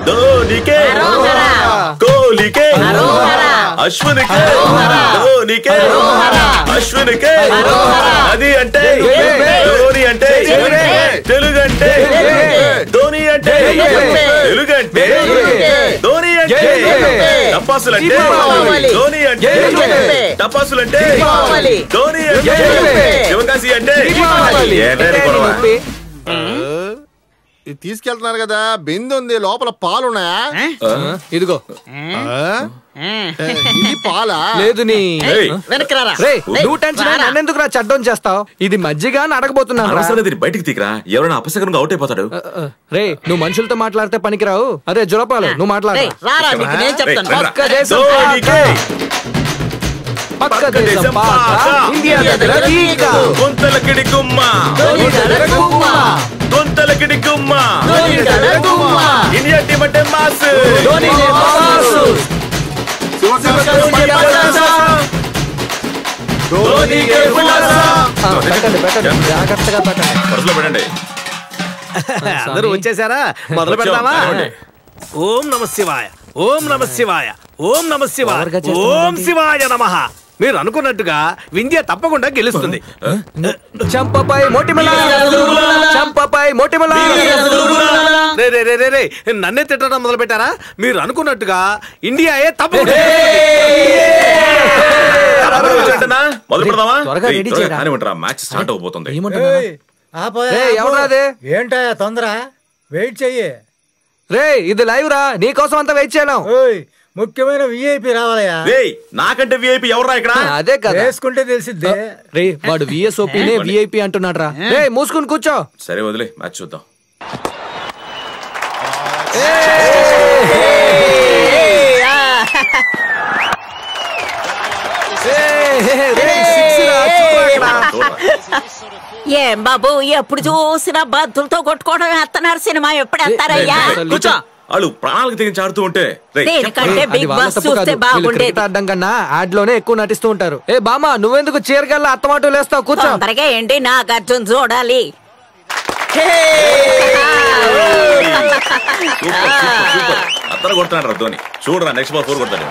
ధోనికే కోహ్లీకే అశ్వినికే ధోనికే అశ్వినికే అది అంటే ధోని అంటే తెలుగు అంటే ధోని అంటే తెలుగు అంటే ధోని అంటే టపాసులు అంటే ధోని అంటే టపాసులు అంటే ధోని అంటే శివకాశి అంటే తీసుకెళ్తున్నారు కదా బిందు ఉంది లోపల పాలున్నాయా ఇదిగో ఇది పాలా లేదు నన్నెందుకు రా చడ్డం చేస్తావు ఇది మజ్జిగ అడగబోతున్నాను బయటికి తీకరా ఎవరైనా అపశకరంగా అవుట్ అయిపోతాడు రే నువ్వు మనుషులతో మాట్లాడితే పనికిరావు అరే జురపాలు నువ్వు మాట్లాడు పక్క దేశం ఇండియా దగ్గర గుంతలకిడి గుమ్మ గుంతలకిడి గుమ్మ ఇండియా టీమ్ అంటే మాస్ జాగ్రత్తగా పెట్టండి అందరూ వచ్చేసారా మొదలు పెడతామా ఓం నమ శివాయ ఓం నమ శివాయ ఓం నమ శివాయ ఓం శివాయ నమః మీరు అనుకున్నట్టుగా వింధ్య తప్పకుండా గెలుస్తుంది చంపపై మోటిమల చంపపై మోటిమల రే రే రే రే రే నన్నే తిట్టడం మొదలు పెట్టారా మీరు అనుకున్నట్టుగా ఇండియాయే తప్పకుండా మొదలు పెడదామా త్వరగా రెడీ చేయరా మ్యాచ్ స్టార్ట్ అవబోతుంది ఏంటా తొందర వెయిట్ చెయ్యి రే ఇది లైవ్ రా నీకోసం అంతా వెయిట్ చేయలేం ముఖ్యమైన విఐపి రావాలయా నాకంటే విఐపి ఎవరా ఇక్కడ అదే కదా వేసుకుంటే తెలిసిద్దే రే వాడు విఎస్ఓపీనే విఐపి అంటున్నాడు రా రే మూసుకుని కూర్చో సరే వదిలే మ్యాచ్ చూద్దాం ఏం బాబు ఎప్పుడు చూసినా బంతులతో కొట్టుకోవడం వేస్తున్నారు సినిమా ఎప్పుడు వేస్తారయ్యా వాళ్ళు ప్రాణాలకు తెగించి ఆడుతూ ఉంటే అడ్డం కన్నా యాడ్ లోనే ఎక్కువ నటిస్తూ ఉంటారు ఏ బామా నువ్వెందుకు చీరగల్లా అత్తమాటలు వేస్తావు కూర్చో తొందరగా ఏంటి నాగార్జున చూడాలి అత్తర కొడుతున్నాడు రా ధోని చూడరా నెక్స్ట్ బాల్ 4 కొడతాడు